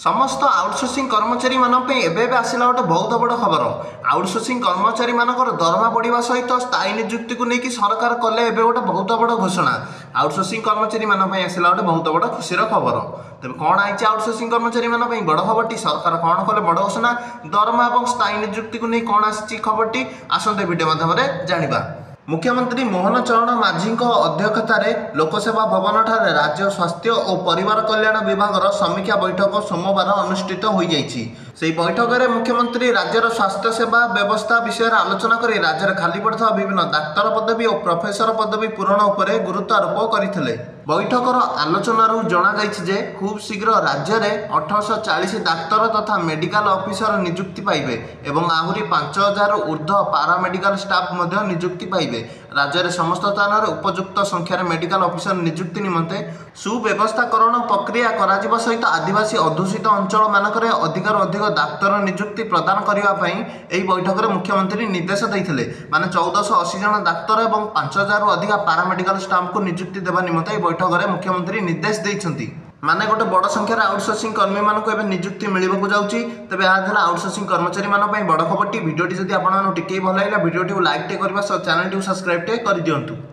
समस्त आउटसोर्सिंग कर्मचारी एवं आसला गोटे बहुत बड़ खबर। आउटसोर्सिंग कर्मचारी मानकर दरमा बढ़ा सहित स्थायी नियुक्ति को लेकिन सरकार कले गोटे बहुत बड़ घोषणा। आउटसोर्सिंग कर्मचारी आसला गोटे बहुत बड़ खुशी खबर। तेज कौन आई आउटसोर्सिंग कर्मचारी बड़ खबर सरकार कौन कले बड़ घोषणा दरमा और स्थायी नियुक्ति को नहीं कौन आसी खबर आसंते भिडियो माध्यम जाना। मुख्यमंत्री मोहन चरण माझी अध्यक्षतार लोकसेवा भवन ठारे राज्य स्वास्थ्य और परिवार कल्याण विभाग समीक्षा बैठक सोमवार अनुष्ठित हो जाइछि। से बैठक में मुख्यमंत्री राज्यर स्वास्थ्य सेवा व्यवस्था विषय आलोचना कर राज्य में खाली पड़ता विभिन्न डाक्तर पदवी और प्रोफेसर पदवी पूरण उपर गुरुत्व आरोप करते। बैठकर आलोचनारू जणाई खूब शीघ्र राज्य में 1840 डाक्तर तथा मेडिकल ऑफिसर नियुक्ति पाइबे एवं आहरी 5000 ऊर्ध्व पारामेडिकल स्टाफ नियुक्ति पाइबे। राज्य में समस्त स्थान में उपयुक्त संख्यार मेडिकल ऑफिसर नियुक्ति निमंते सुव्यवस्थाकरण प्रक्रिया करा सहित आदिवासी अध्युषित अंचल मानकरे अधिकार अधिक डाक्तर नियुक्ति प्रदान करने यह बैठक में मुख्यमंत्री निर्देश देते। माने 1480 जन डाक्तर और 5000 अधिक पारामेडिकल स्टाफ को नियुक्ति देवा निमंते बैठक में मुख्यमंत्री निर्देश देते। माने गोटे बड़ संख्यार आउटसोर्सिंग कर्मी मानक नियुक्ति मिलवाक जाऊँगी। तेज यह आउटसोर्सिंग कर्मचारी बड़ खबर। भिडियोटी जब आपको टिके भल लगा भिडियोटी लाइक करने चैनल सब्सक्राइब कर दिंतु।